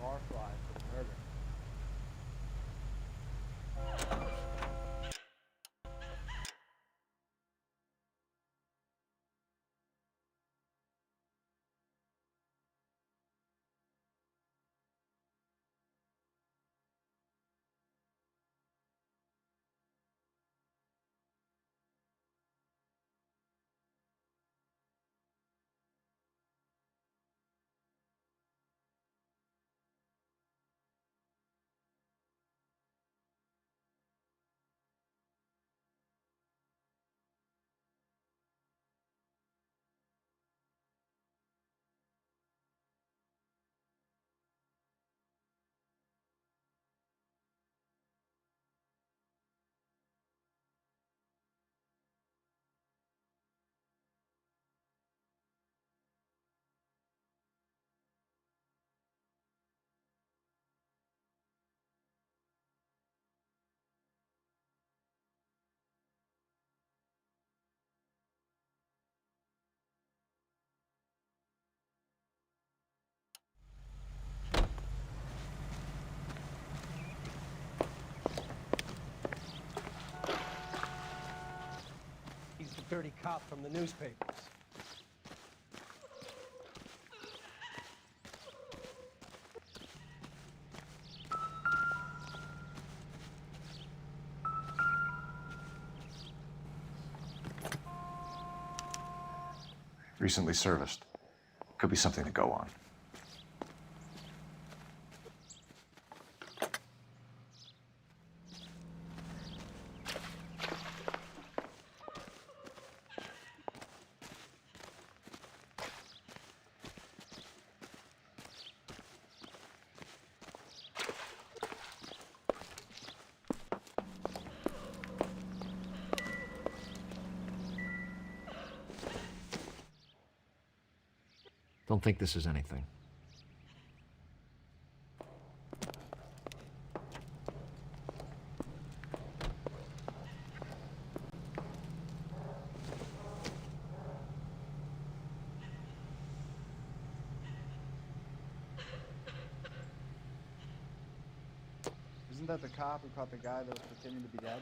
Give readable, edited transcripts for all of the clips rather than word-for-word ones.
barfly for the murder. He's the dirty cop from the newspapers. Recently serviced. Could be something to go on. Don't think this is anything. Isn't that the cop who caught the guy that was pretending to be dead?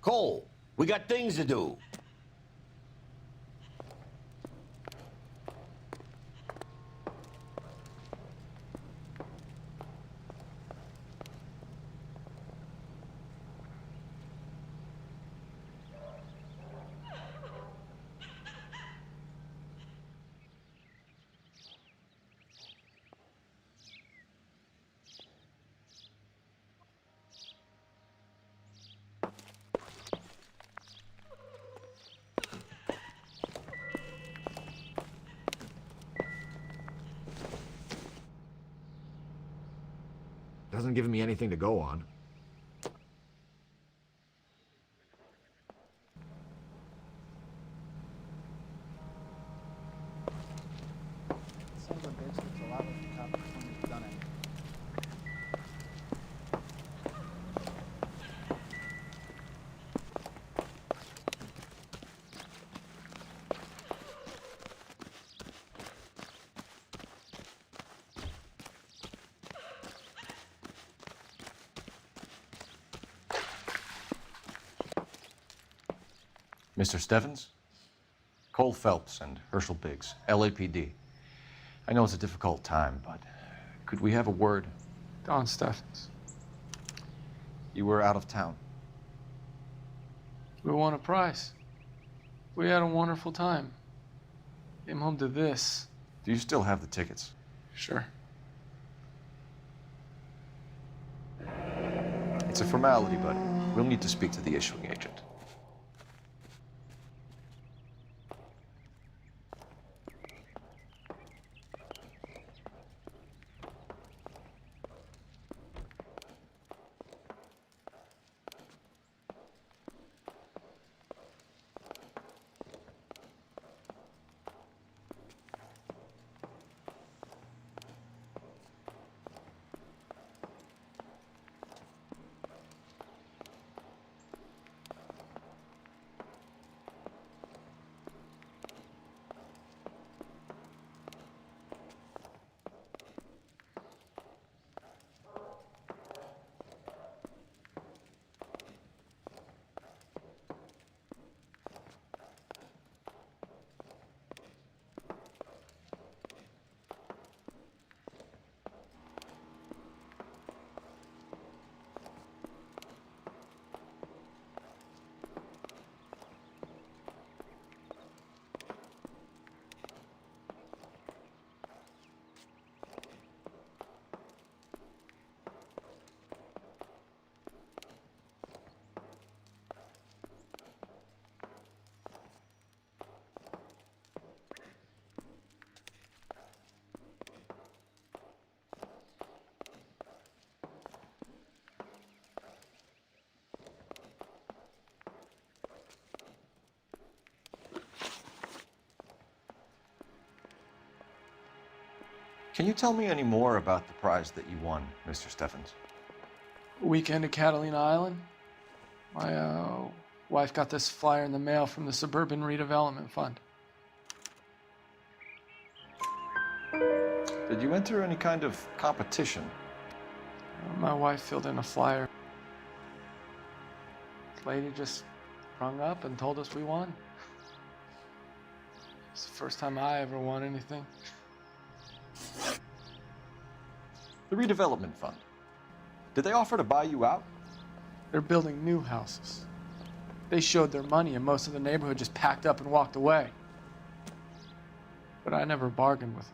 Cole, we got things to do. Doesn't give me anything to go on. Son of a bitch looks a lot like the cop pretending to done it. Mr. Stevens? Cole Phelps and Herschel Biggs, LAPD. I know it's a difficult time, but could we have a word? Don Steffens. You were out of town. We won a prize. We had a wonderful time. Came home to this. Do you still have the tickets? Sure. It's a formality, but we'll need to speak to the issuing agent. Can you tell me any more about the prize that you won, Mr. Steffens? Weekend at Catalina Island. My wife got this flyer in the mail from the Suburban Redevelopment Fund. Did you enter any kind of competition? My wife filled in a flyer. This lady just rung up and told us we won. It's the first time I ever won anything. The redevelopment fund. Did they offer to buy you out? They're building new houses. They showed their money and most of the neighborhood just packed up and walked away. But I never bargained with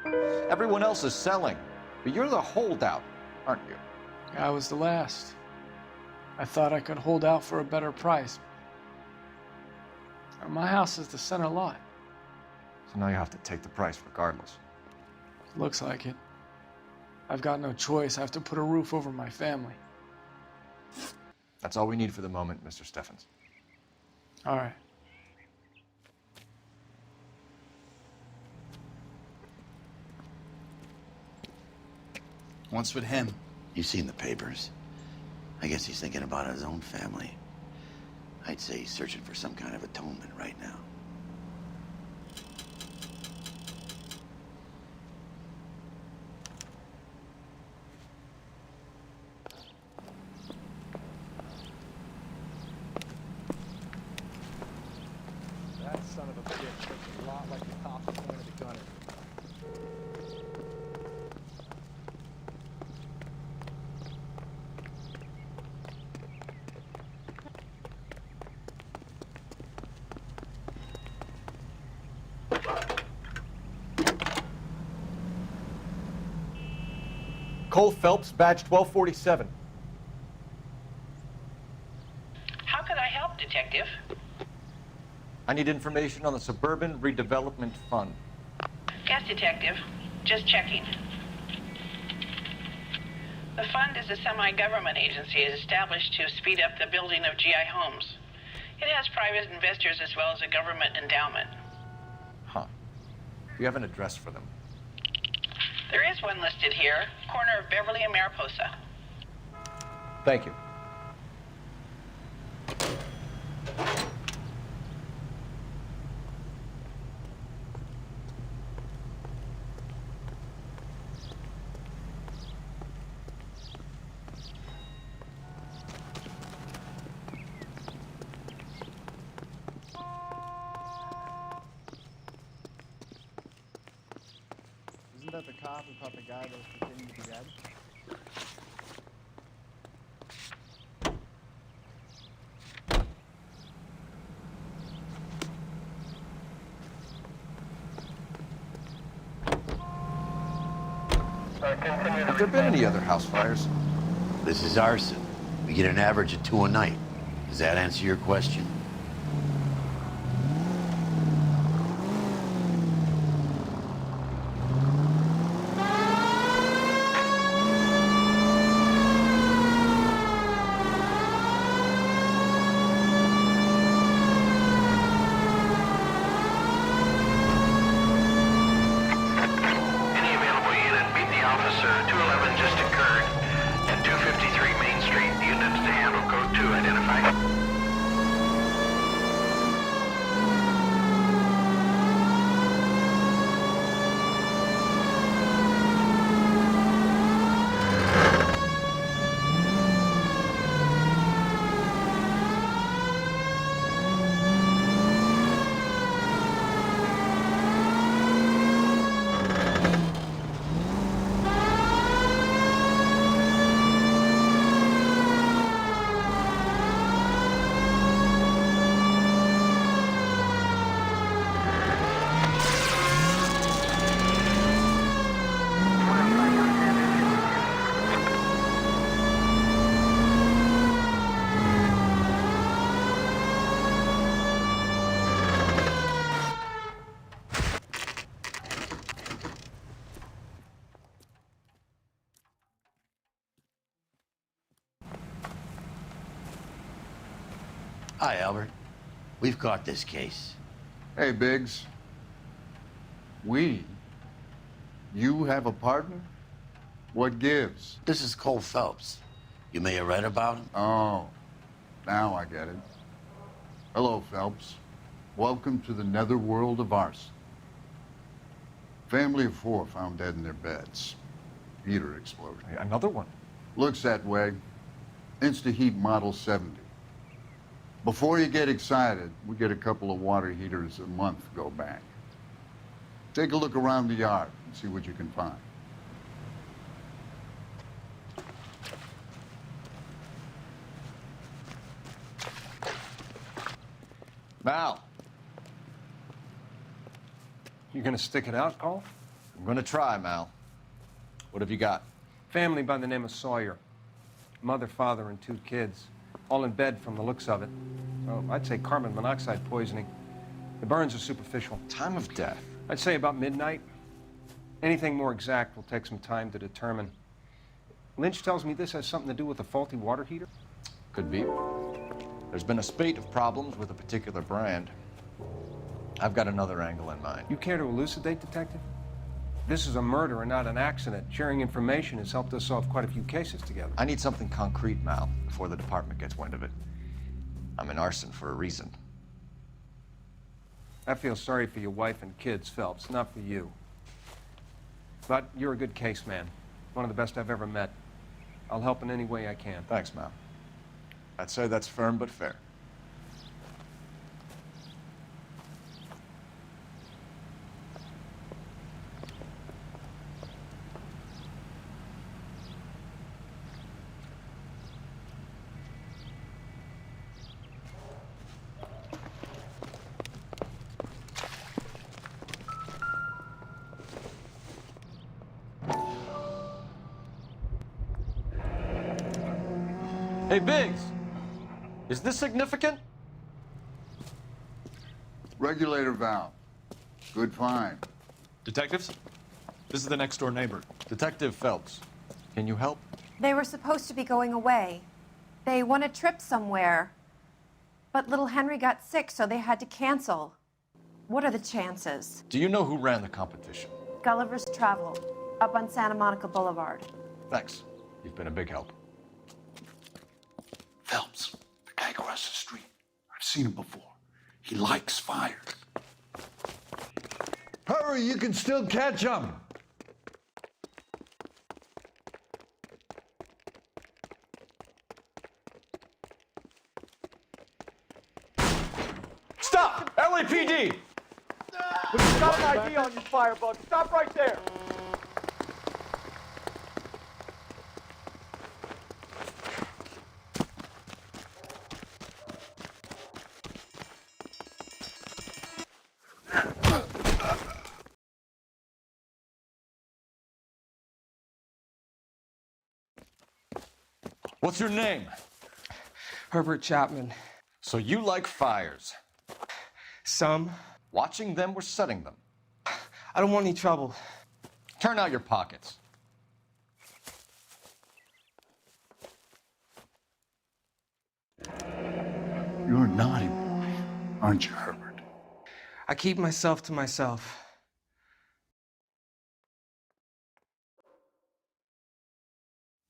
them. Everyone else is selling, but you're the holdout, aren't you? I was the last. I thought I could hold out for a better price. My house is the center lot. So now you have to take the price regardless. Looks like it. I've got no choice. I have to put a roof over my family. That's all we need for the moment, Mr. Steffens. All right. What's with him? You've seen the papers. I guess he's thinking about his own family. I'd say he's searching for some kind of atonement right now. That son of a bitch looks a lot like the cop who pointed the gun at me. Cole Phelps, badge 1247. How could I help, Detective? I need information on the Suburban Redevelopment Fund. Yes, Detective. Just checking. The fund is a semi-government agency established to speed up the building of GI homes. It has private investors as well as a government endowment. Huh. Do you have an address for them? There is one listed here, corner of Beverly and Mariposa. Thank you. Isn't that the cop who caught the guy that was pretending to be dead? Have there been any other house fires? This is arson. We get an average of 2 a night. Does that answer your question? Any available unit, meet the officer. 211 just occurred. At 253 Main Street, units to handle code 2 identified. Hi, Albert. We've caught this case. Hey, Biggs. We? You have a partner? What gives? This is Cole Phelps. You may have read about him. Oh, now I get it. Hello, Phelps. Welcome to the netherworld of arson. Family of 4 found dead in their beds. Heater explosion. Another one. Looks that way. Insta-heat Model 70. Before you get excited, we get a couple of water heaters a month go back. Take a look around the yard and see what you can find. Mal, You gonna stick it out, Cole? I'm gonna try, Mal. What have you got? Family by the name of Sawyer. Mother, father, and 2 kids. All in bed from the looks of it. So I'd say carbon monoxide poisoning. The burns are superficial. Time of death? I'd say about midnight. Anything more exact will take some time to determine. Lynch tells me this has something to do with a faulty water heater. Could be. There's been a spate of problems with a particular brand. I've got another angle in mind. You care to elucidate, Detective? This is a murder and not an accident. Sharing information has helped us solve quite a few cases together. I need something concrete, Mal, before the department gets wind of it. I'm in arson for a reason. I feel sorry for your wife and kids, Phelps, not for you. But you're a good case man. One of the best I've ever met. I'll help in any way I can. Thanks, Mal. I'd say that's firm but fair. Hey, Biggs, is this significant? Regulator valve. Good find. Detectives? This is the next door neighbor. Detective Phelps, can you help? They were supposed to be going away. They won a trip somewhere. But little Henry got sick, so they had to cancel. What are the chances? Do you know who ran the competition? Gulliver's Travel, up on Santa Monica Boulevard. Thanks. You've been a big help. Phelps, the guy across the street. I've seen him before. He likes fire. Hurry, you can still catch him. Stop! LAPD! We've got an ID on you, firebug. Stop right there! What's your name? Herbert Chapman. So you like fires. Some. Watching them or setting them? I don't want any trouble. Turn out your pockets. You're a naughty boy, aren't you, Herbert? I keep myself to myself.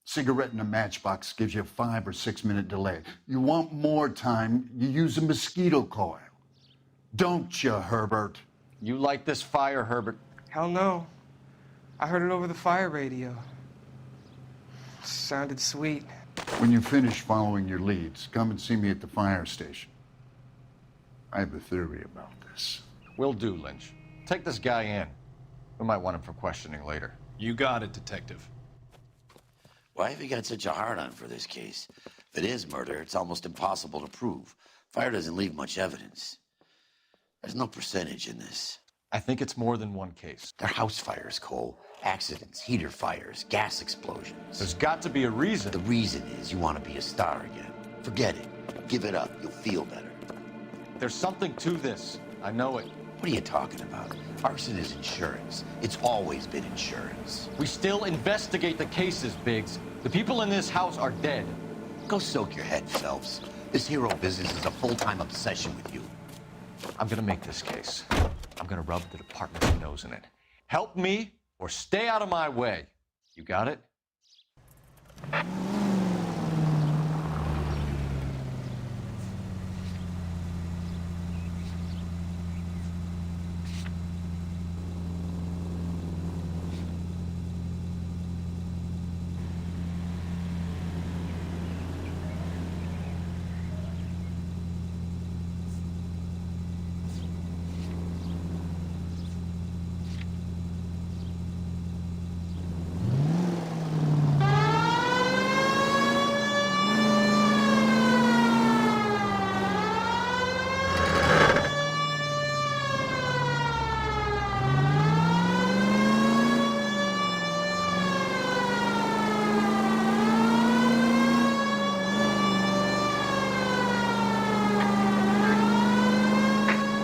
Cigarette in a matchbox gives you a 5 or 6 minute delay. You want more time, you use a mosquito coil. Don't you, Herbert? You like this fire, Herbert? Hell no. I heard it over the fire radio. Sounded sweet. When you finish following your leads, come and see me at the fire station. I have a theory about this. Will do, Lynch. Take this guy in. We might want him for questioning later. You got it, Detective. Why have you got such a hard-on for this case? If it is murder, it's almost impossible to prove. Fire doesn't leave much evidence. There's no percentage in this. I think it's more than one case. They're house fires, Cole. Accidents, heater fires, gas explosions. There's got to be a reason. The reason is you want to be a star again. Forget it. Give it up. You'll feel better. There's something to this. I know it. What are you talking about? Arson is insurance. It's always been insurance. We still investigate the cases, Biggs. The people in this house are dead. Go soak your head, Phelps. This hero business is a full-time obsession with you. I'm gonna make this case. I'm gonna rub the department's nose in it. Help me or stay out of my way. You got it?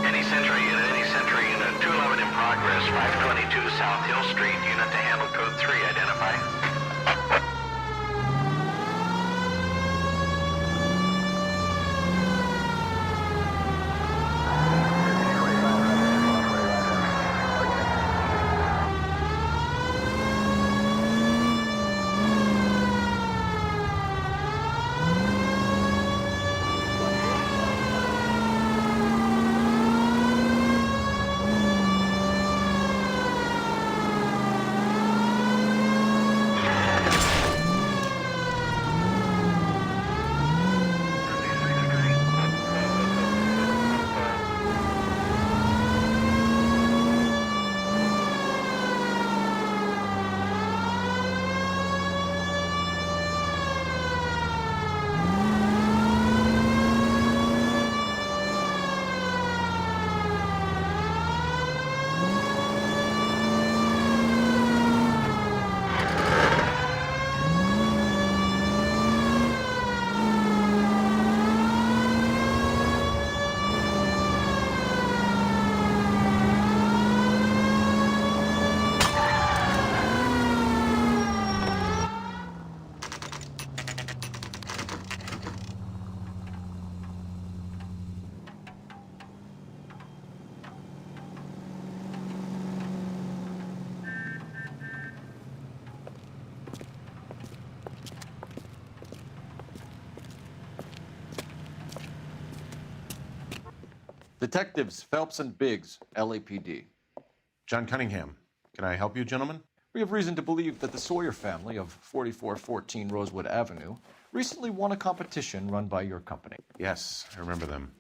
Any Century Unit 211 in progress, 522 South Hill Street, unit to handle code 3, identify. Detectives Phelps and Biggs, LAPD. John Cunningham. Can I help you, gentlemen? We have reason to believe that the Sawyer family of 4414 Rosewood Avenue recently won a competition run by your company. Yes, I remember them.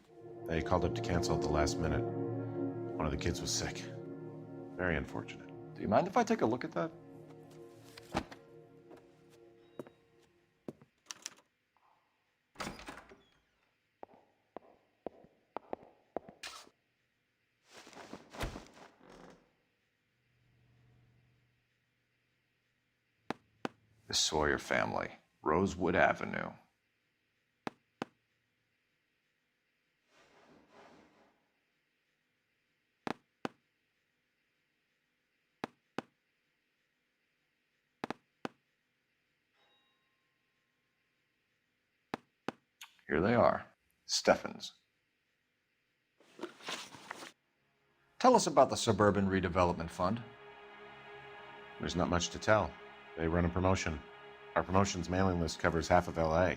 They called up to cancel at the last minute. One of the kids was sick. Very unfortunate. Do you mind if I take a look at that? The Sawyer family, Rosewood Avenue. Here they are, Steffens. Tell us about the Suburban Redevelopment Fund. There's not much to tell. They run a promotion. Our promotion's mailing list covers half of LA.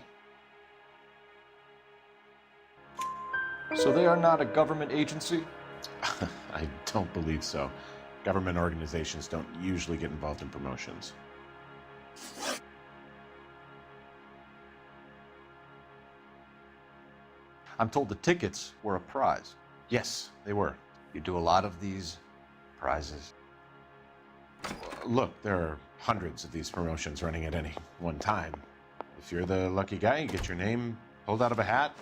So they are not a government agency? I don't believe so. Government organizations don't usually get involved in promotions. I'm told the tickets were a prize. Yes, they were. You do a lot of these prizes. Look, there are hundreds of these promotions running at any one time. If you're the lucky guy, you get your name pulled out of a hat.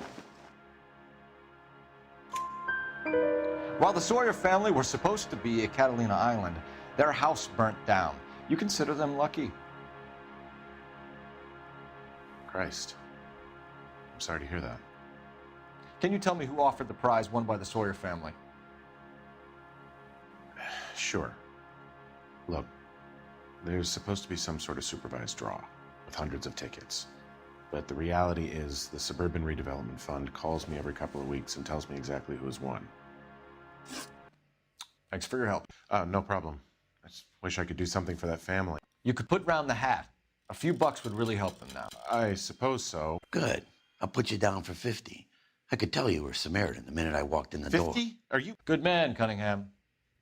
While the Sawyer family were supposed to be at Catalina Island, their house burnt down. You consider them lucky? Christ. I'm sorry to hear that. Can you tell me who offered the prize won by the Sawyer family? Sure. Look, there's supposed to be some sort of supervised draw with hundreds of tickets. But the reality is the Suburban Redevelopment Fund calls me every couple of weeks and tells me exactly who has won. Thanks for your help. No problem. I just wish I could do something for that family. You could put round the hat. A few bucks would really help them now. I suppose so. Good. I'll put you down for 50. I could tell you were Samaritan the minute I walked in the door. 50? Are you? Good man, Cunningham.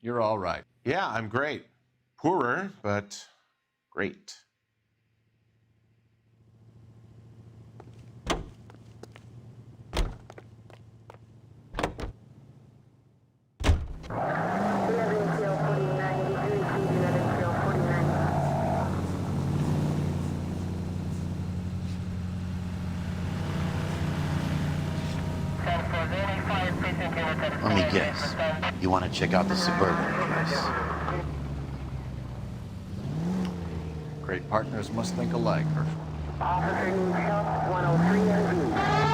You're all right. Yeah, I'm great. Poorer, but great. Let me guess. You want to check out the Suburban place? Great partners must think alike, Herschel. Officer needs help, 103 MD.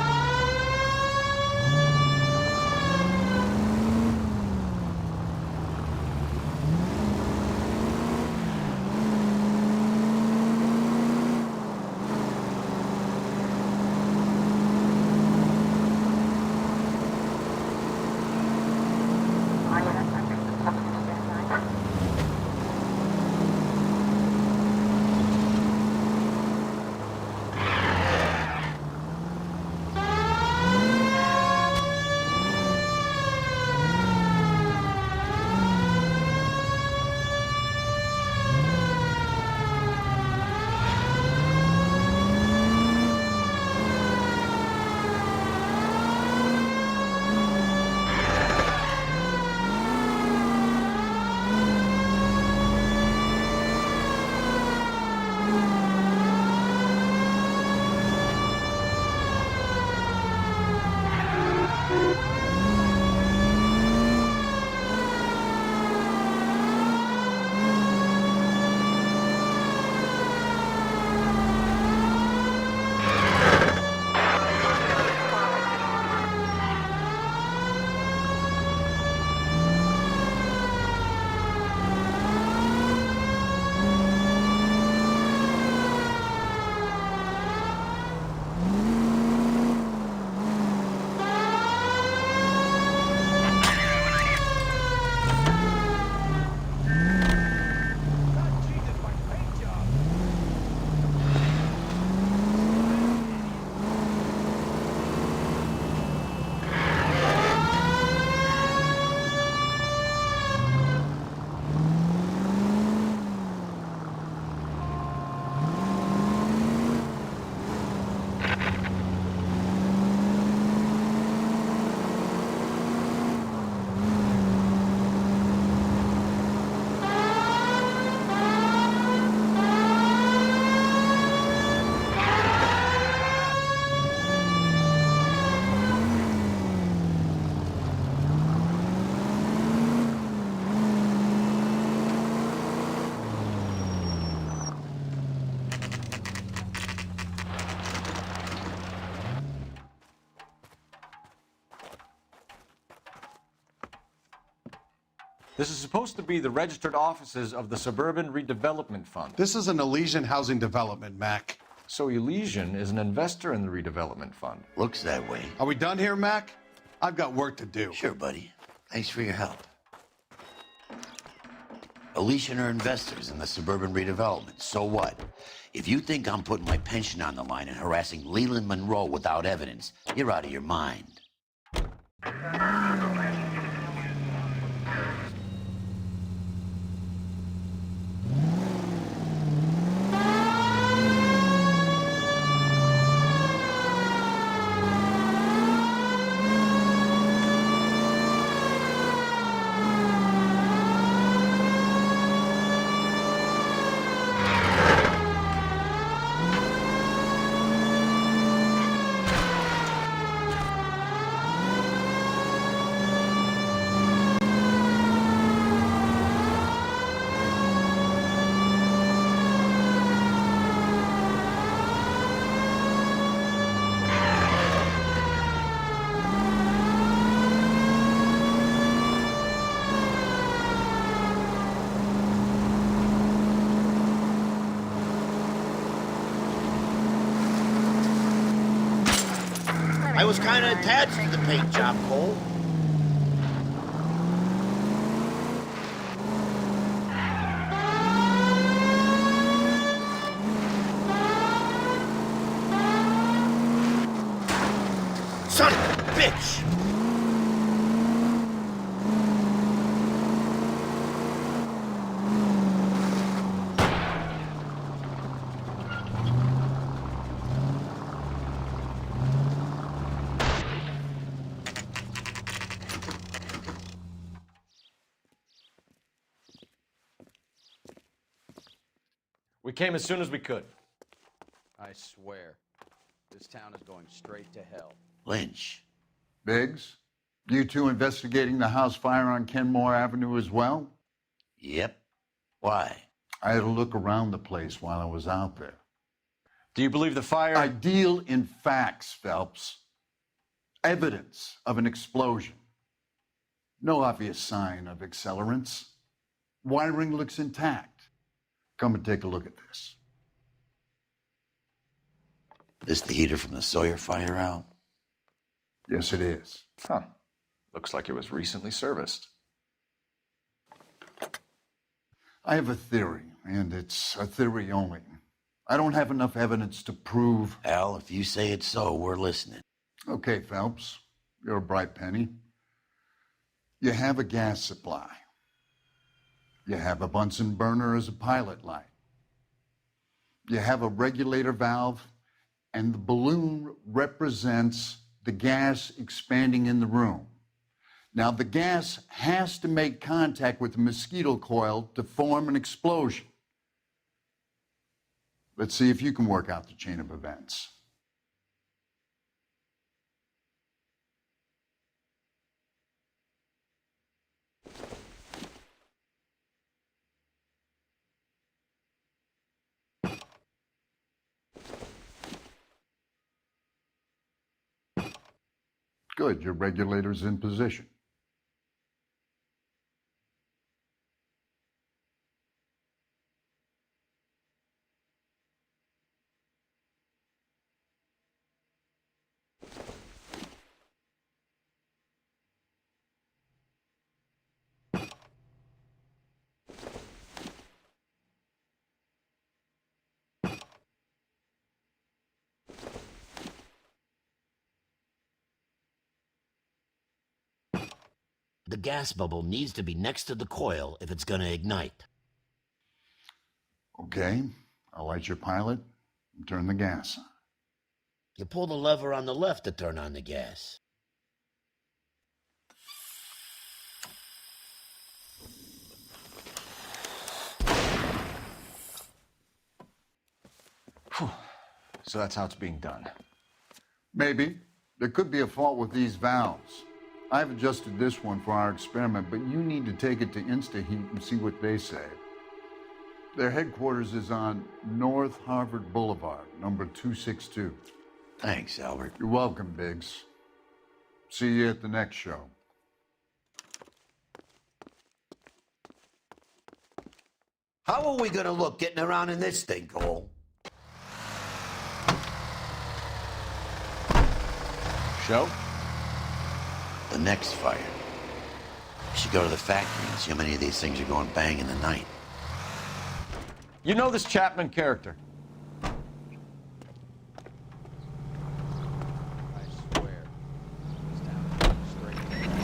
This is supposed to be the registered offices of the Suburban Redevelopment Fund. This is an Elysian housing development, Mac. So Elysian is an investor in the redevelopment fund. Looks that way. Are we done here, Mac? I've got work to do. Sure, buddy. Thanks for your help. Elysian are investors in the Suburban Redevelopment. So what? If you think I'm putting my pension on the line and harassing Leland Monroe without evidence, you're out of your mind. I was kind of attached to the paint job, Cole. Son of a bitch! We came as soon as we could. I swear, this town is going straight to hell. Lynch. Biggs, you two investigating the house fire on Kenmore Avenue as well? Yep. Why? I had a look around the place while I was out there. Do you believe the fire? I deal in facts, Phelps. Evidence of an explosion. No obvious sign of accelerants. Wiring looks intact. Come and take a look at this. This the heater from the Sawyer fire, Al? Yes, it is. Huh. Looks like it was recently serviced. I have a theory, and it's a theory only. I don't have enough evidence to prove... Al, if you say it's so, we're listening. Okay, Phelps. You're a bright penny. You have a gas supply. You have a Bunsen burner as a pilot light. You have a regulator valve, and the balloon represents the gas expanding in the room. Now, the gas has to make contact with the mosquito coil to form an explosion. Let's see if you can work out the chain of events. Good, your regulator's in position. The gas bubble needs to be next to the coil if it's going to ignite. Okay, I'll light your pilot and turn the gas on. You pull the lever on the left to turn on the gas. Whew. So that's how it's being done. Maybe. There could be a fault with these valves. I've adjusted this one for our experiment, but you need to take it to InstaHeat and see what they say. Their headquarters is on North Harvard Boulevard, number 262. Thanks, Albert. You're welcome, Biggs. See you at the next show. How are we going to look getting around in this thing, Cole? Show? The next fire. We should go to the factory and see how many of these things are going bang in the night. You know this Chapman character? I swear, this town is going straight to hell.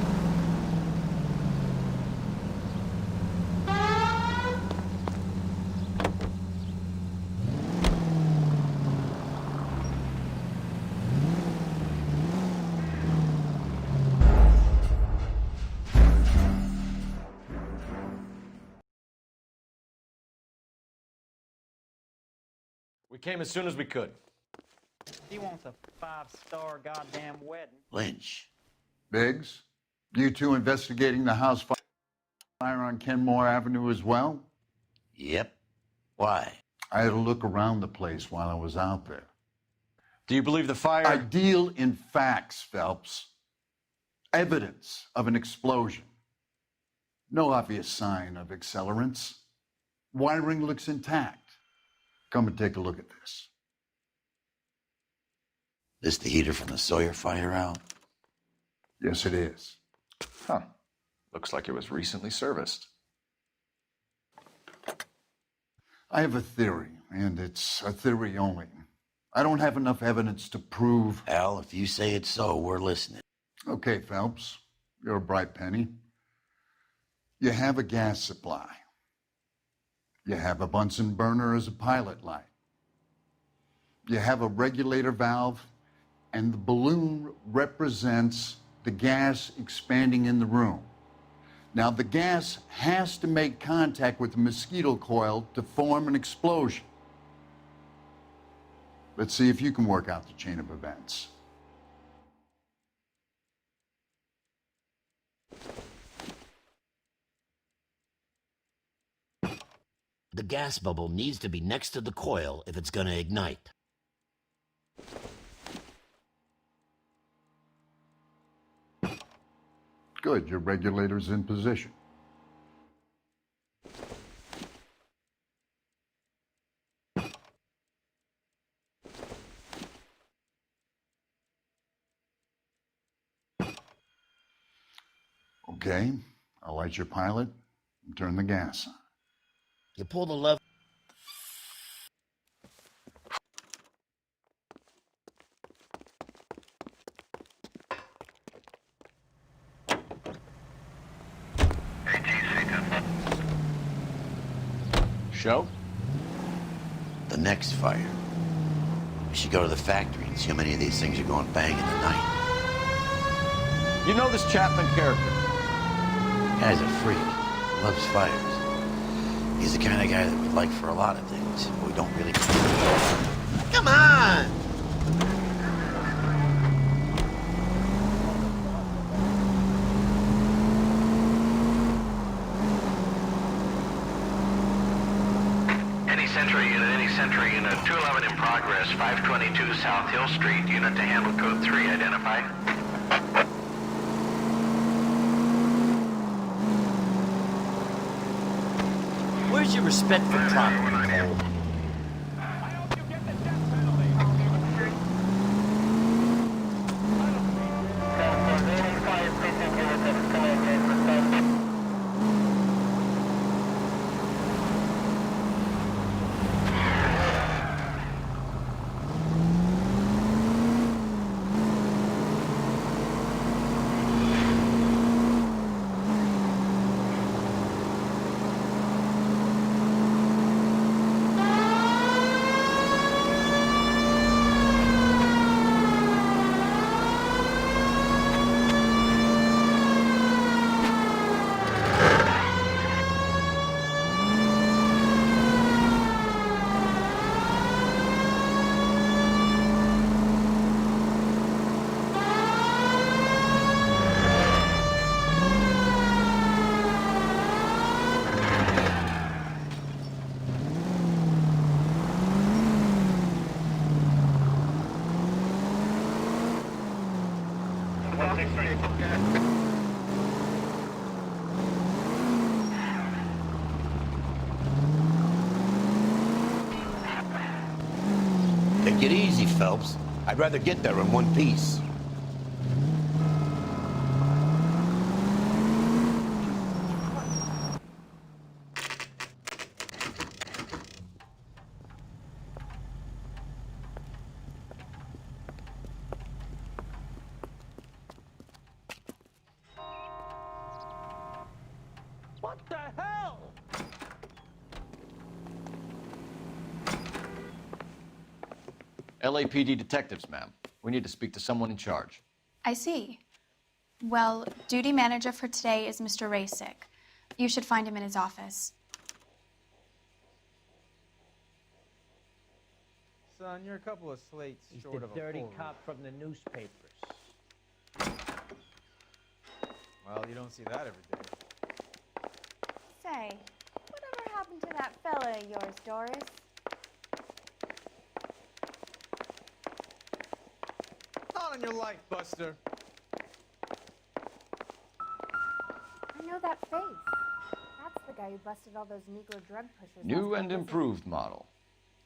We came as soon as we could. He wants a 5-star goddamn wedding. Lynch. Biggs, you two investigating the house fire on Kenmore Avenue as well? Yep. Why? I had a look around the place while I was out there. Do you believe the fire? I deal in facts, Phelps. Evidence of an explosion. No obvious sign of accelerants. Wiring looks intact. Come and take a look at this. This the heater from the Sawyer fire, Al? Yes, it is. Huh. Looks like it was recently serviced. I have a theory, and it's a theory only. I don't have enough evidence to prove... Al, if you say it's so, we're listening. Okay, Phelps, you're a bright penny. You have a gas supply. You have a Bunsen burner as a pilot light. You have a regulator valve, and the balloon represents the gas expanding in the room. Now, the gas has to make contact with the mosquito coil to form an explosion. Let's see if you can work out the chain of events. The gas bubble needs to be next to the coil if it's going to ignite. Good, your regulator's in position. Okay, I'll light your pilot and turn the gas on. You pull the lever. Show? The next fire. We should go to the factory and see how many of these things are going bang in the night. You know this Chapman character? Guy's a freak. Loves fires. He's the kind of guy that we'd like for a lot of things, but we don't really... Come on! Any Century Unit, 211 in progress, 522 South Hill Street, unit to handle code 3, identified. Where's your respect for property, Cole? Take it easy, Phelps. I'd rather get there in one piece. What the hell? LAPD detectives, ma'am. We need to speak to someone in charge. I see. Well, duty manager for today is Mr. Rasick. You should find him in his office. Son, you're a couple of slates He's short the of a dirty full cop from the newspapers. Well, you don't see that every day. Say, whatever happened to that fella of yours, Doris? Not on your life, Buster. I know that face. That's the guy who busted all those Negro drug pushers. New and improved model.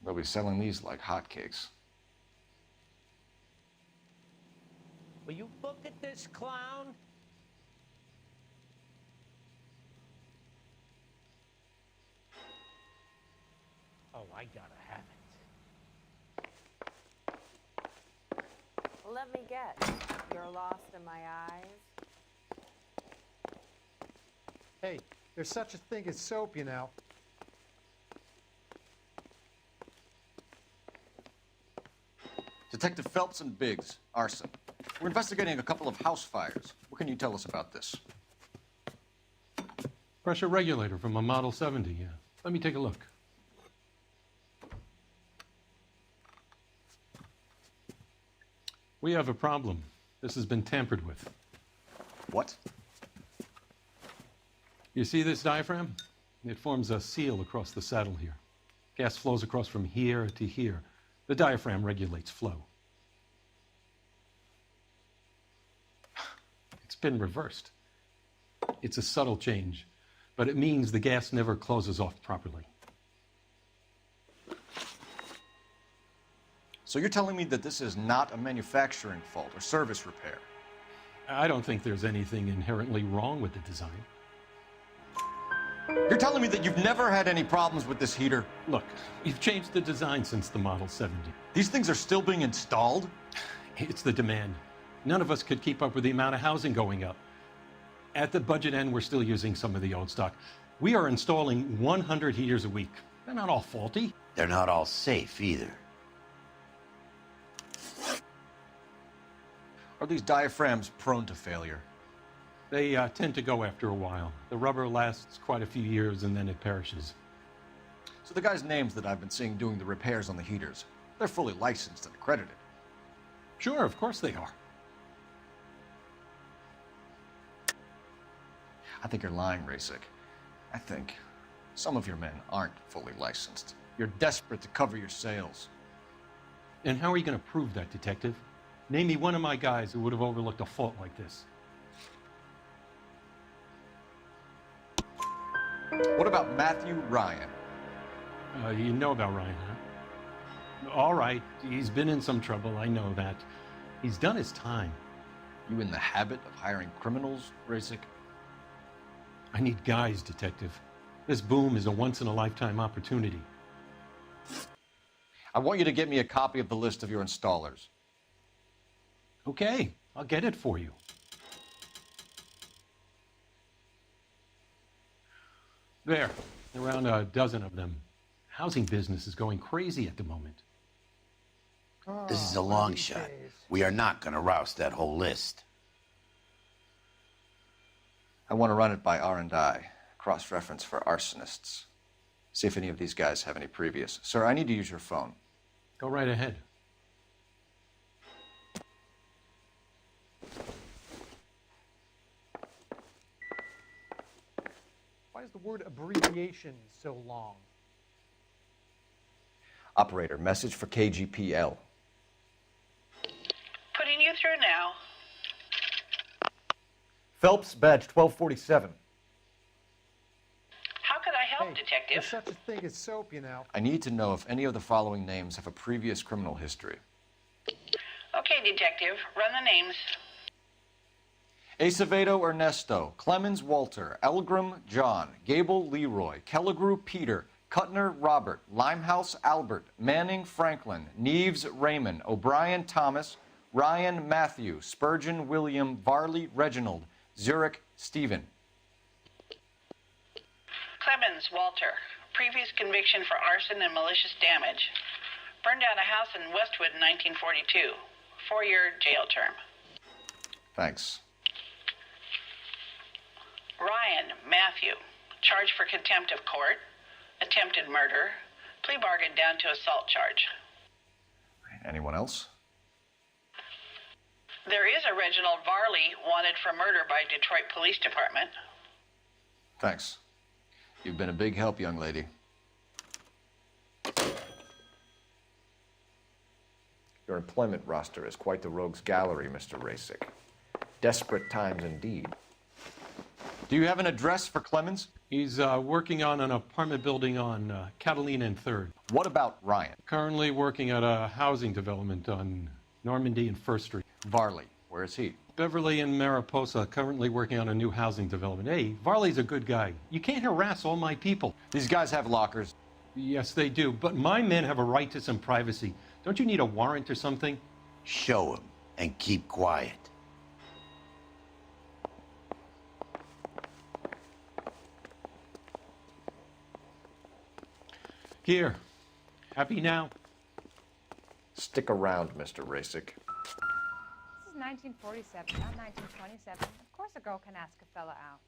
They'll be selling these like hotcakes. Will you look at this clown? Oh, I gotta have it. let me guess. You're lost in my eyes? Hey, there's such a thing as soap, you know. Detective Phelps and Biggs, arson. We're investigating a couple of house fires. What can you tell us about this? Pressure regulator from a Model 70, yeah. Let me take a look. We have a problem. This has been tampered with. What? You see this diaphragm? It forms a seal across the saddle here. Gas flows across from here to here. The diaphragm regulates flow. It's been reversed. It's a subtle change, but it means the gas never closes off properly. So you're telling me that this is not a manufacturing fault or service repair? I don't think there's anything inherently wrong with the design. You're telling me that you've never had any problems with this heater? Look, we've changed the design since the Model 70. These things are still being installed? It's the demand. None of us could keep up with the amount of housing going up. At the budget end, we're still using some of the old stock. We are installing 100 heaters a week. They're not all faulty. They're not all safe either. Are these diaphragms prone to failure? They tend to go after a while. The rubber lasts quite a few years and then it perishes. So the guys' names that I've been seeing doing the repairs on the heaters, they're fully licensed and accredited. Sure, of course they are. I think you're lying, Rasick. I think some of your men aren't fully licensed. You're desperate to cover your sales. And how are you going to prove that, Detective? Name me one of my guys who would have overlooked a fault like this. What about Matthew Ryan? You know about Ryan, huh? All right, he's been in some trouble, I know that. He's done his time. You in the habit of hiring criminals, Rasick? I need guys, Detective. This boom is a once-in-a-lifetime opportunity. I want you to get me a copy of the list of your installers. Okay, I'll get it for you. There, around a dozen of them. Housing business is going crazy at the moment. This is a long shot. We are not going to roust that whole list. I want to run it by R&I, cross-reference for arsonists. See if any of these guys have any previous. Sir, I need to use your phone. Go right ahead. Why is the word abbreviation so long? Operator, message for KGPL. Putting you through now. Phelps, badge 1247. How could I help, Hey, Detective? there's such a thing as soap, you know. I need to know if any of the following names have a previous criminal history. Okay, Detective. Run the names. Acevedo Ernesto, Clemens Walter, Elgram John, Gable Leroy, Kelligrew Peter, Cutner Robert, Limehouse Albert, Manning Franklin, Neves Raymond, O'Brien Thomas, Ryan Matthew, Spurgeon William, Varley Reginald, Zurich Stephen. Clemens Walter. Previous conviction for arson and malicious damage. Burned down a house in Westwood in 1942. 4-year jail term. Thanks. Ryan Matthew. Charged for contempt of court. Attempted murder. Plea bargain down to assault charge. Anyone else? There is a Reginald Varley wanted for murder by Detroit Police Department. Thanks. You've been a big help, young lady. Your employment roster is quite the rogues gallery, Mr. Rasick. Desperate times indeed. Do you have an address for Clemens? He's working on an apartment building on Catalina and 3rd. What about Ryan? Currently working at a housing development on Normandy and 1st Street. Varley, where is he? Beverly and Mariposa, currently working on a new housing development. Hey, Varley's a good guy. You can't harass all my people. These guys have lockers. Yes, they do, but my men have a right to some privacy. Don't you need a warrant or something? Show him, and keep quiet. Here. Happy now? Stick around, Mr. Rasick. This is 1947, not 1927. Of course a girl can ask a fella out.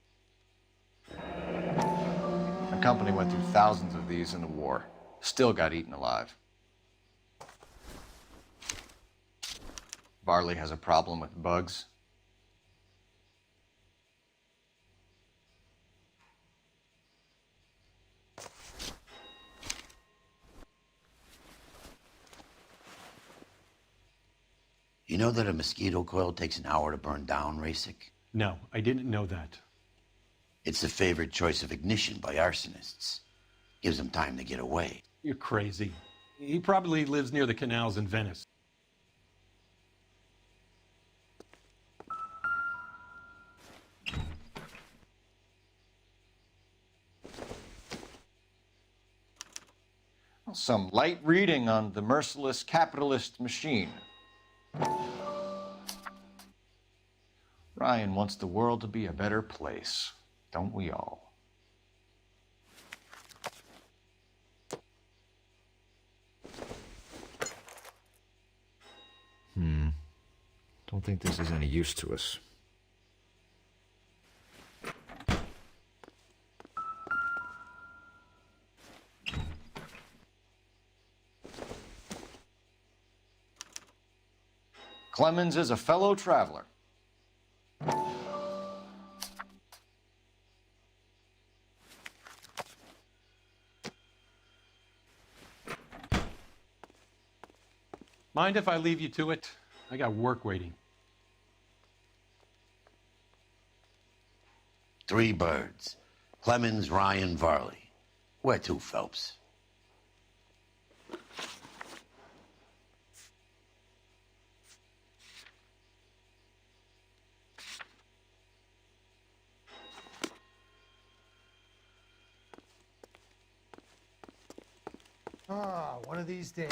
The company went through thousands of these in the war. Still got eaten alive. Varley has a problem with bugs. You know that a mosquito coil takes an hour to burn down, Rasick? No, I didn't know that. It's the favorite choice of ignition by arsonists. Gives them time to get away. You're crazy. He probably lives near the canals in Venice. Some light reading on the merciless capitalist machine. Ryan wants the world to be a better place, don't we all? Don't think this is any use to us. Clemens is a fellow traveler. Mind if I leave you to it? I got work waiting. 3 birds. Clemens, Ryan, Varley. Where to, Phelps? Ah, one of these days.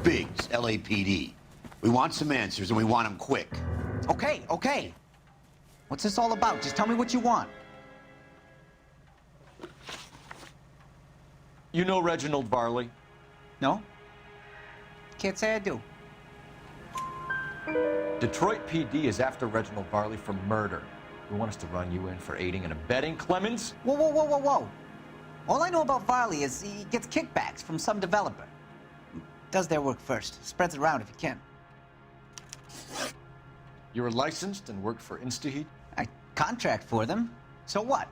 Biggs, LAPD. We want some answers, and we want them quick. Okay, okay. What's this all about? Just tell me what you want. You know Reginald Varley? No? Can't say I do. Detroit PD is after Reginald Varley for murder. You want us to run you in for aiding and abetting Clemens? Whoa, whoa, whoa, whoa, whoa. All I know about Varley is he gets kickbacks from some developer. Does their work first. Spreads it around if he can. You were licensed and worked for InstaHeat? I contract for them. So what?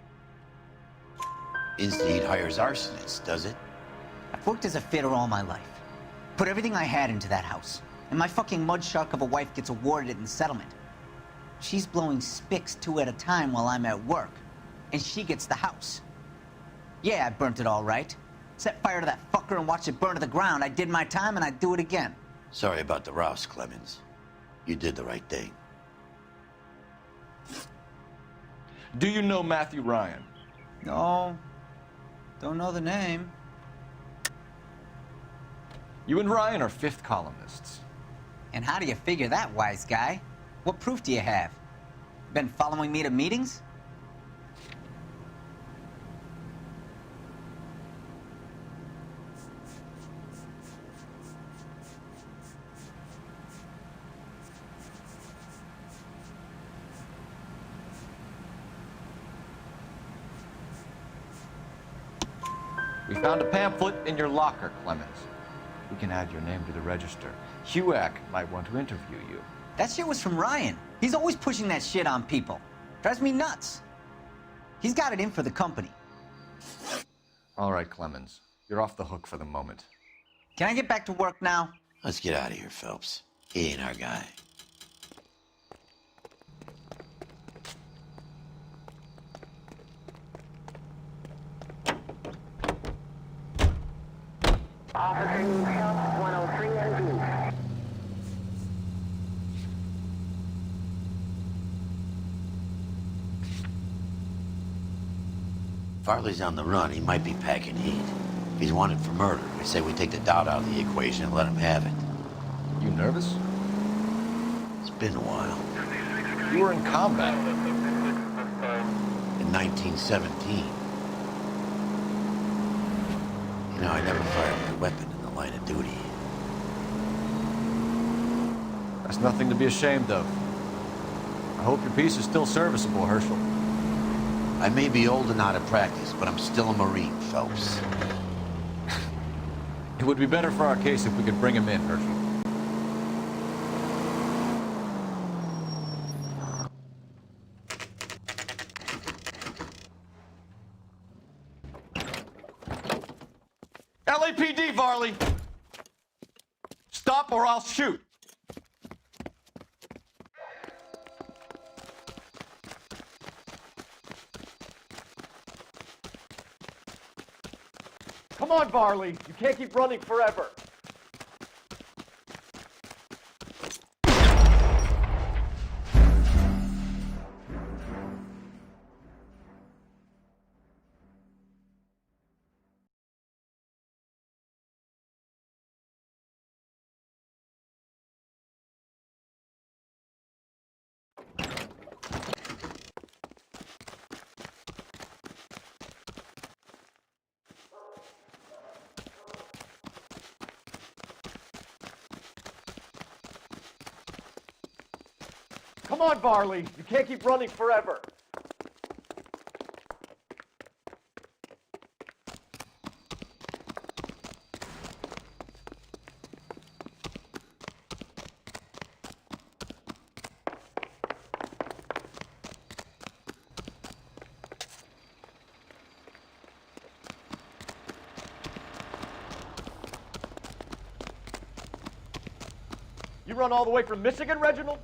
InstaHeat hires arsonists, does it? I've worked as a fitter all my life. Put everything I had into that house. And my fucking mud shark of a wife gets awarded it in settlement. She's blowing spics 2 at a time while I'm at work. And she gets the house. Yeah, I burnt it all right. Set fire to that fucker and watched it burn to the ground. I did my time and I'd do it again. Sorry about the rouse, Clemens. You did the right thing. Do you know Matthew Ryan? No. Don't know the name. You and Ryan are fifth columnists. And how do you figure that, wise guy? What proof do you have? Been following me to meetings? We found a pamphlet in your locker, Clemens. We can add your name to the register. HUAC might want to interview you. That shit was from Ryan. He's always pushing that shit on people. Drives me nuts. He's got it in for the company. All right, Clemens. You're off the hook for the moment. Can I get back to work now? Let's get out of here, Phelps. He ain't our guy. Officer needs help, 103 and B. Farley's on the run. He might be packing heat. If he's wanted for murder, I say we take the doubt out of the equation and let him have it. You nervous? It's been a while. You were in combat. In 1917. You know, I never fired my weapon in the line of duty. That's nothing to be ashamed of. I hope your piece is still serviceable, Herschel. I may be old and out of practice, but I'm still a Marine, Phelps. It would be better for our case if we could bring him in, Herschel. LAPD, Varley! Stop or I'll shoot! Come on, Varley! You can't keep running forever! Come on, Varley! You can't keep running forever! You run all the way from Michigan, Reginald?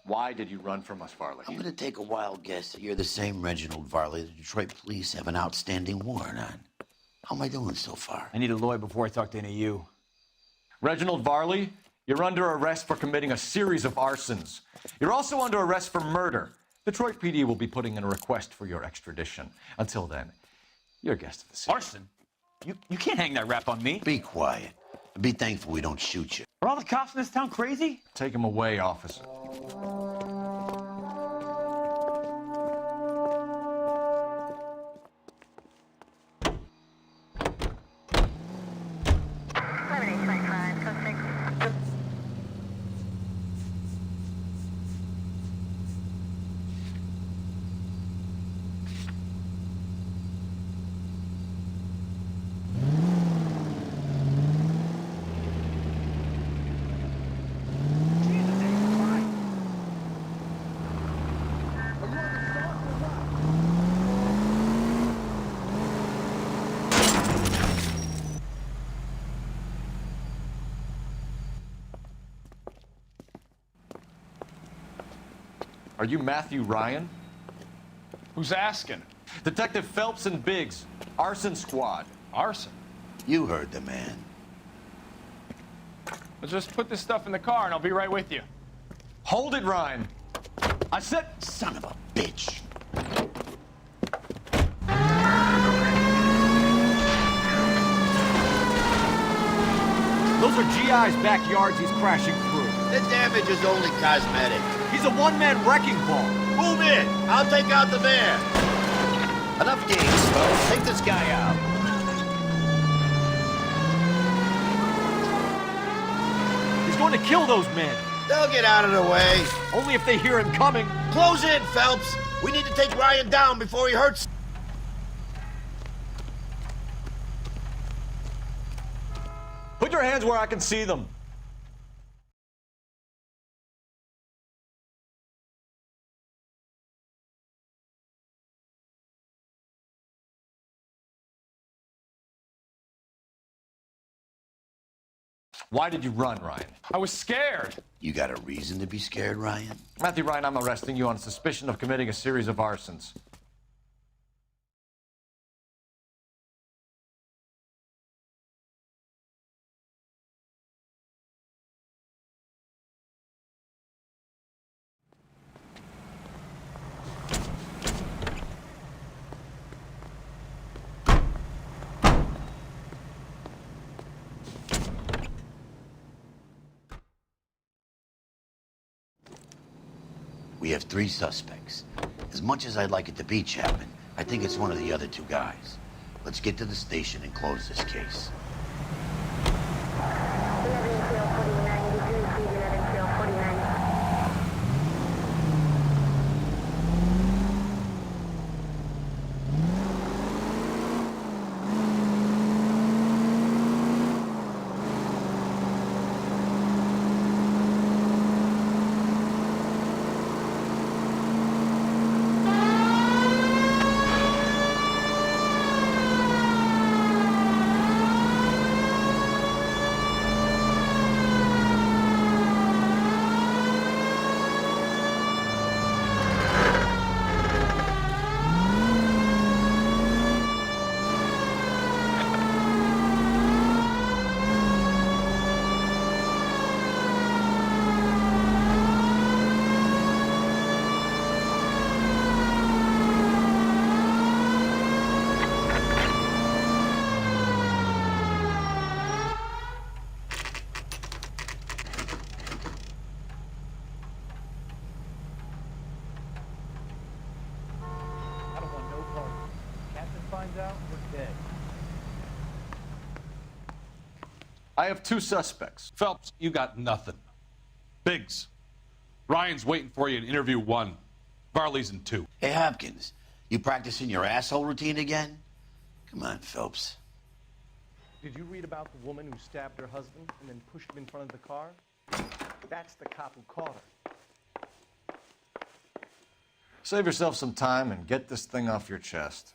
Why did you run from us, Varley? I'm gonna take a wild guess that you're the same Reginald Varley the Detroit police have an outstanding warrant on. How am I doing so far? I need a lawyer before I talk to any of you. Reginald Varley, you're under arrest for committing a series of arsons. You're also under arrest for murder. Detroit PD will be putting in a request for your extradition. Until then, you're a guest of the city. Arson? You can't hang that rap on me. Be quiet. And be thankful we don't shoot you. Are all the cops in this town crazy? Take him away, officer. Are you Matthew Ryan? Who's asking? Detective Phelps and Biggs, arson squad. Arson? You heard the man. Let's just put this stuff in the car and I'll be right with you. Hold it, Ryan. I said... Son of a bitch. Those are GI's backyards he's crashing through. The damage is only cosmetic. He's a one-man wrecking ball. Move in. I'll take out the van. Enough games, folks. Take this guy out. He's going to kill those men. They'll get out of the way. Only if they hear him coming. Close in, Phelps. We need to take Ryan down before he hurts. Put your hands where I can see them. Why did you run, Ryan? I was scared. You got a reason to be scared, Ryan? Matthew Ryan, I'm arresting you on suspicion of committing a series of arsons. We have 3 suspects. As much as I'd like it to be Chapman, I think it's one of the other 2 guys. Let's get to the station and close this case. I have 2 suspects. Phelps, you got nothing. Biggs, Ryan's waiting for you in interview 1. Varley's in 2. Hey, Hopkins, you practicing your asshole routine again? Come on, Phelps. Did you read about the woman who stabbed her husband and then pushed him in front of the car? That's the cop who caught her. Save yourself some time and get this thing off your chest.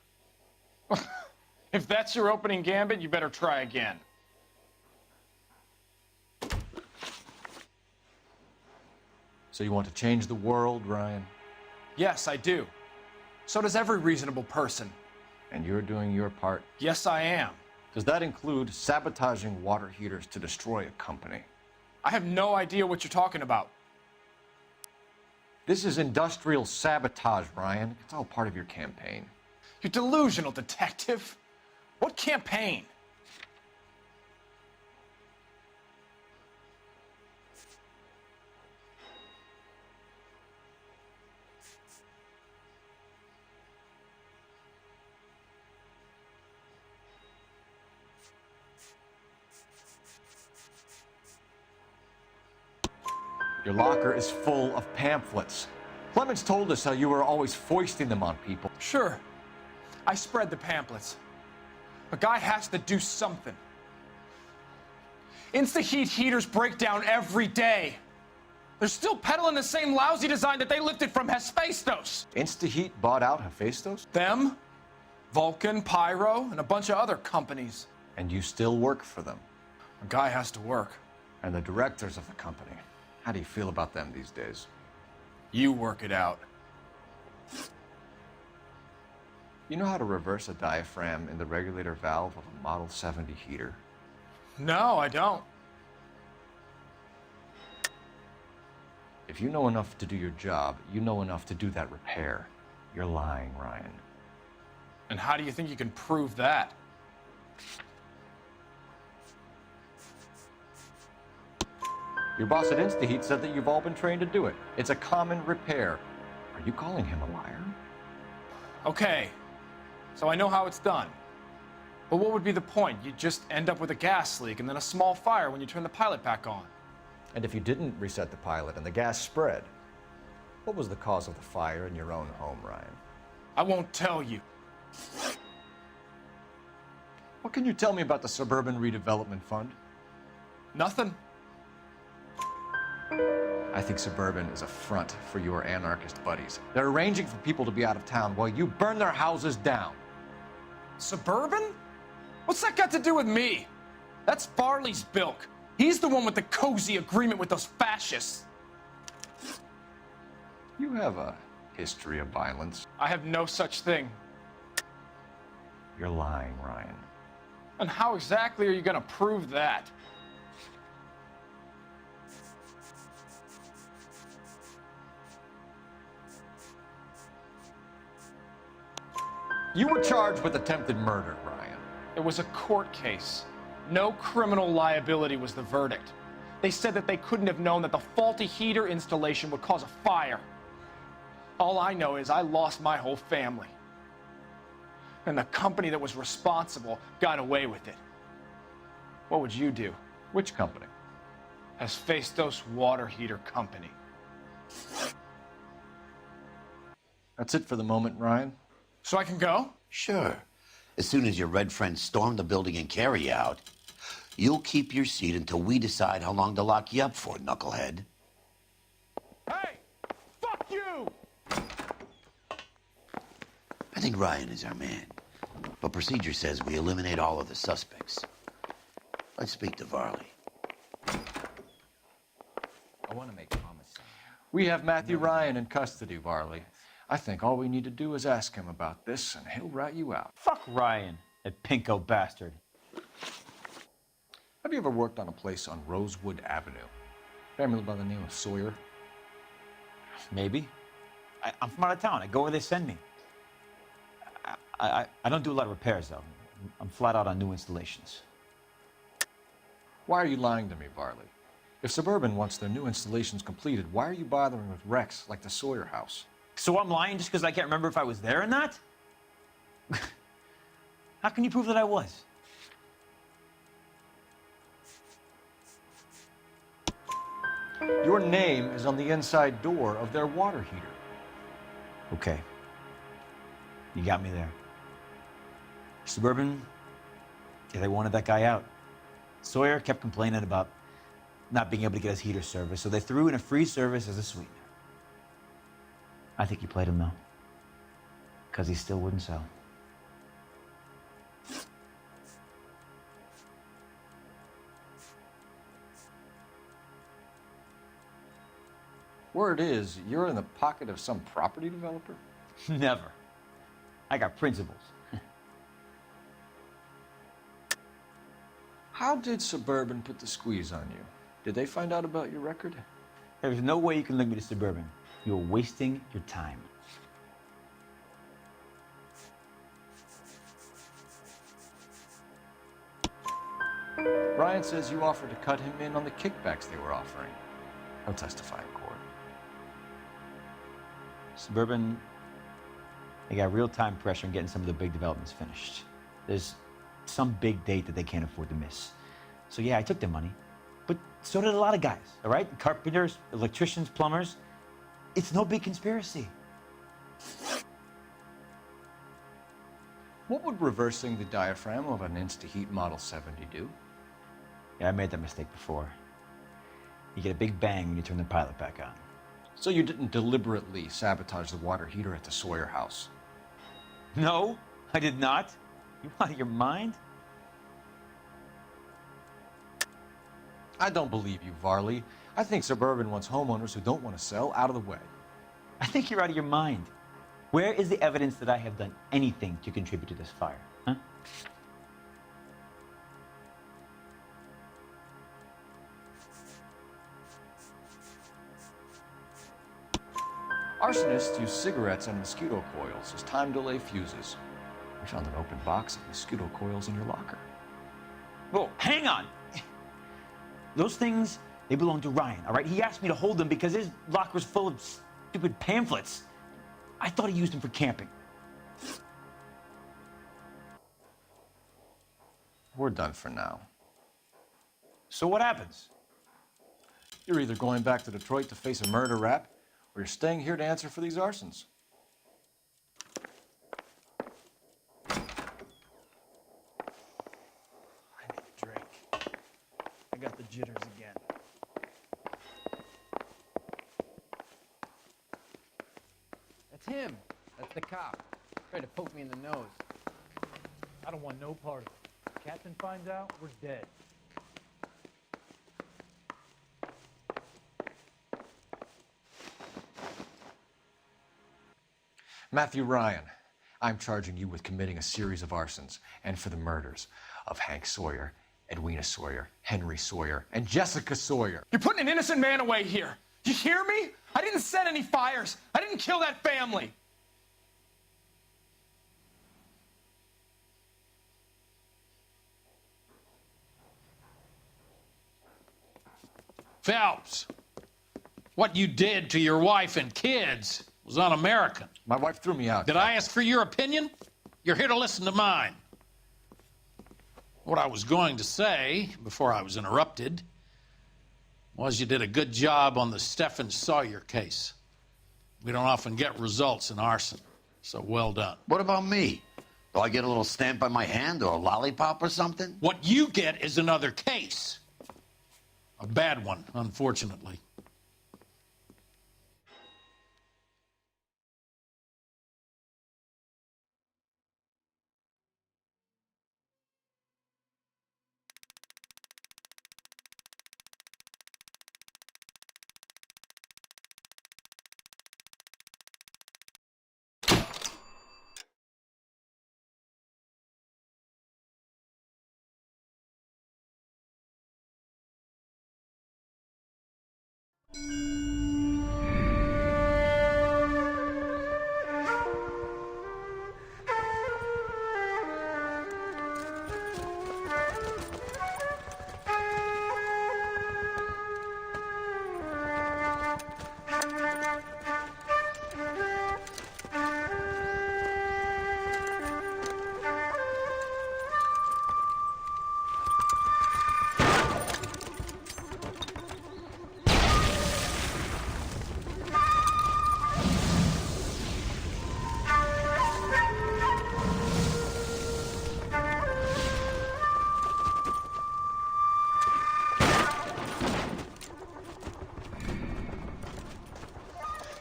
If that's your opening gambit, you better try again. So you want to change the world, Ryan? Yes, I do. So does every reasonable person. And you're doing your part? Yes, I am. Does that include sabotaging water heaters to destroy a company? I have no idea what you're talking about. This is industrial sabotage, Ryan. It's all part of your campaign. You're delusional, detective. What campaign? Your locker is full of pamphlets. Clemens told us how you were always foisting them on people. Sure, I spread the pamphlets. A guy has to do something. Insta-heat heaters break down every day. They're still peddling the same lousy design that they lifted from Hephaestus. Insta-heat bought out Hephaestus? Them, Vulcan, Pyro, and a bunch of other companies. And you still work for them? A guy has to work. And the directors of the company, how do you feel about them these days? You work it out. You know how to reverse a diaphragm in the regulator valve of a Model 70 heater? No, I don't. If you know enough to do your job, you know enough to do that repair. You're lying, Ryan. And how do you think you can prove that? Your boss at InstaHeat said that you've all been trained to do it. It's a common repair. Are you calling him a liar? Okay, so I know how it's done. But what would be the point? You just end up with a gas leak and then a small fire when you turn the pilot back on. And if you didn't reset the pilot and the gas spread, what was the cause of the fire in your own home, Ryan? I won't tell you. What can you tell me about the Suburban Redevelopment Fund? Nothing. I think Suburban is a front for your anarchist buddies. They're arranging for people to be out of town while you burn their houses down. Suburban? What's that got to do with me? That's Farley's bilk. He's the one with the cozy agreement with those fascists. You have a history of violence. I have no such thing. You're lying, Ryan. And how exactly are you going to prove that? You were charged with attempted murder, Ryan. It was a court case. No criminal liability was the verdict. They said that they couldn't have known that the faulty heater installation would cause a fire. All I know is I lost my whole family. And the company that was responsible got away with it. What would you do? Which company? Hephaestus Water Heater Company. That's it for the moment, Ryan. So I can go? Sure. As soon as your red friends storm the building and carry out, you'll keep your seat until we decide how long to lock you up for, knucklehead. Hey! Fuck you! I think Ryan is our man, but procedure says we eliminate all of the suspects. Let's speak to Varley. I want to make homicide. We have Matthew Ryan in custody, Varley. I think all we need to do is ask him about this, and he'll rat you out. Fuck Ryan, that pinko bastard. Have you ever worked on a place on Rosewood Avenue? Family by the name of Sawyer? Maybe. I'm from out of town. I go where they send me. I don't do a lot of repairs, though. I'm flat out on new installations. Why are you lying to me, Varley? If Suburban wants their new installations completed, why are you bothering with wrecks like the Sawyer house? So I'm lying just because I can't remember if I was there or not? How can you prove that I was? Your name is on the inside door of their water heater. Okay. You got me there. Suburban, yeah, they wanted that guy out. Sawyer kept complaining about not being able to get his heater service, so they threw in a free service as a sweetener. I think he played him, though, because he still wouldn't sell. Word is, you're in the pocket of some property developer? Never. I got principles. How did Suburban put the squeeze on you? Did they find out about your record? There's no way you can link me to Suburban. You're wasting your time. Ryan says you offered to cut him in on the kickbacks they were offering. He'll testify in court. Suburban, they got real time pressure on getting some of the big developments finished. There's some big date that they can't afford to miss. So yeah, I took their money, but So did a lot of guys, all right? Carpenters, electricians, plumbers. It's no big conspiracy. What would reversing the diaphragm of an Insta-Heat Model 70 do? Yeah, I made that mistake before. You get a big bang when you turn the pilot back on. So you didn't deliberately sabotage the water heater at the Sawyer house? No, I did not. You out of your mind? I don't believe you, Varley. I think Suburban wants homeowners who don't want to sell out of the way. I think you're out of your mind. Where is the evidence that I have done anything to contribute to this fire? Huh? Arsonists use cigarettes and mosquito coils as time delay fuses. We found an open box of mosquito coils in your locker. Whoa, hang on! Those things, they belong to Ryan, all right? He asked me to hold them because his locker's full of stupid pamphlets. I thought he used them for camping. We're done for now. So what happens? You're either going back to Detroit to face a murder rap, or you're staying here to answer for these arsons. I need a drink. I got the jitters again. That's him. That's the cop. Tried to poke me in the nose. I don't want no part of it. If Captain finds out, we're dead. Matthew Ryan, I'm charging you with committing a series of arsons and for the murders of Hank Sawyer, Edwina Sawyer, Henry Sawyer, and Jessica Sawyer. You're putting an innocent man away here. You hear me? I didn't set any fires. I didn't kill that family. Phelps, what you did to your wife and kids was un-American. My wife threw me out. Did I ask for your opinion? You're here to listen to mine. What I was going to say, before I was interrupted, was you did a good job on the Stephen Sawyer case. We don't often get results in arson, so well done. What about me? Do I get a little stamp by my hand or a lollipop or something? What you get is another case. A bad one, unfortunately.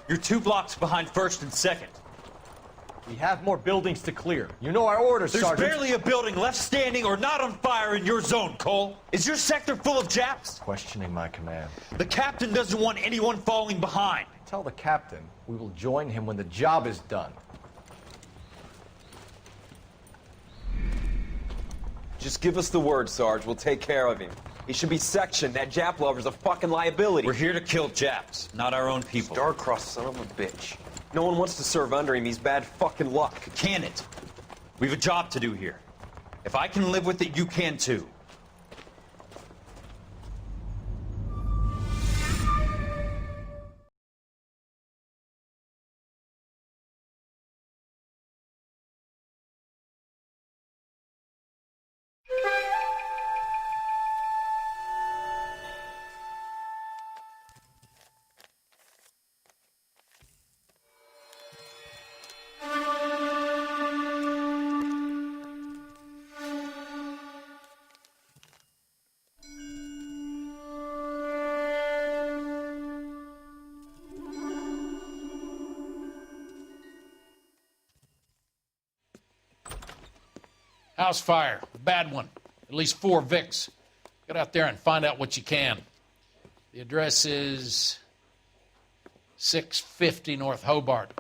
You're 2 blocks behind first and second. We have more buildings to clear. You know our orders, There's Sergeant. barely a building left standing or not on fire in your zone, Cole. Is your sector full of Japs? Questioning my command. The captain doesn't want anyone falling behind. Tell the captain we will join him when the job is done. Just give us the word, Sarge. We'll take care of him. He should be sectioned. That Jap lover's a fucking liability. We're here to kill Japs, not our own people. Star-crossed son of a bitch. No one wants to serve under him. He's bad fucking luck. Can it? We have a job to do here. If I can live with it, you can too. House fire. A bad one. At least 4 Vicks. Get out there and find out what you can. The address is 650 North Hobart.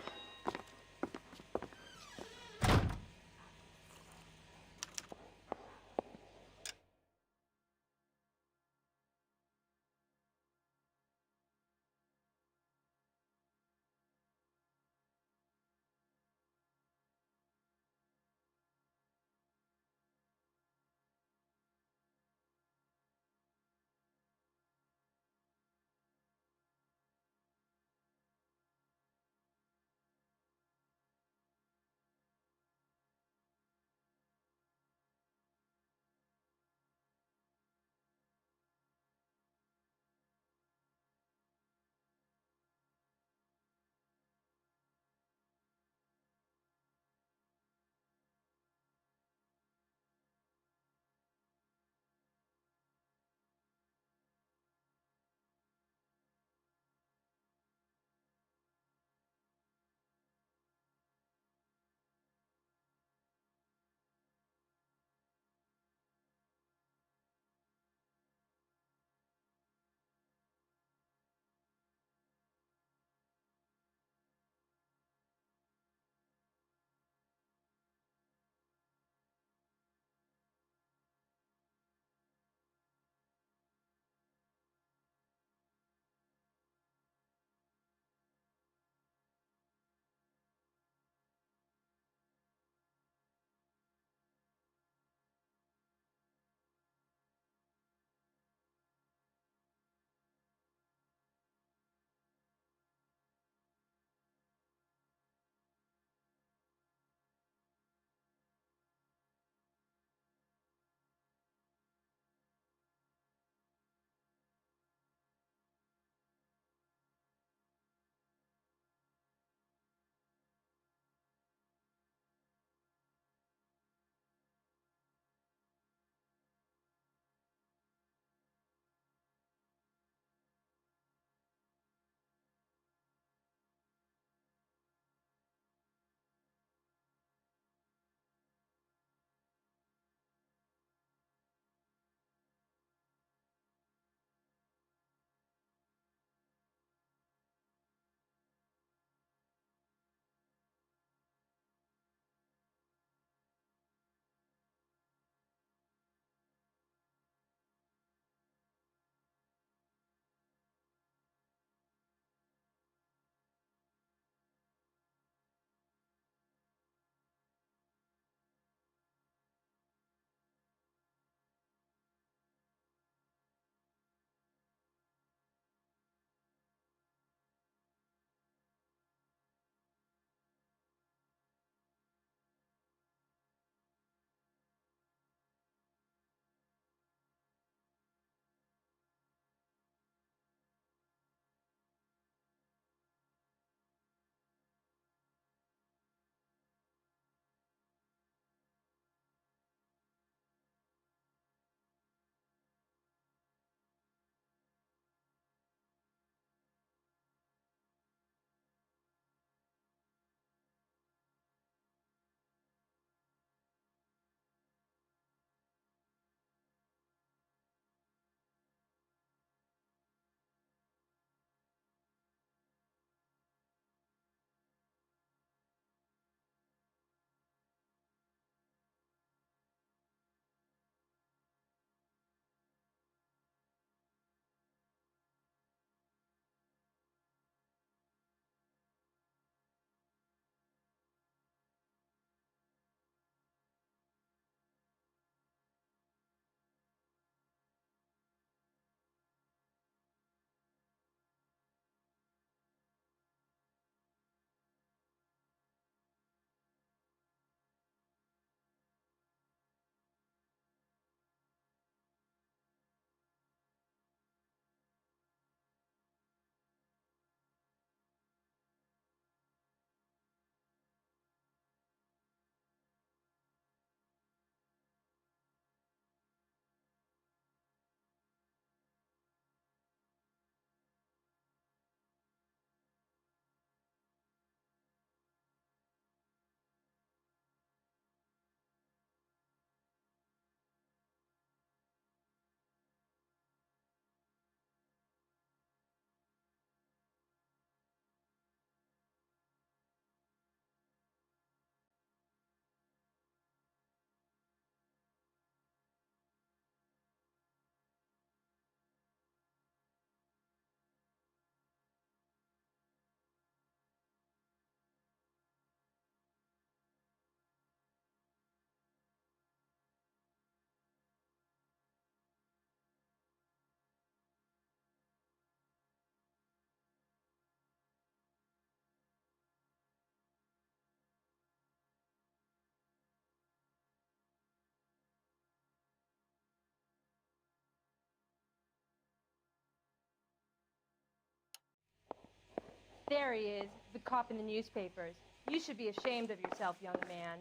There he is, the cop in the newspapers. You should be ashamed of yourself, young man.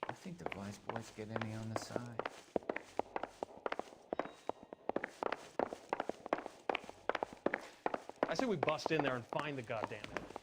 I think the vice boys get any on the side. I say we bust in there and find the goddamn it.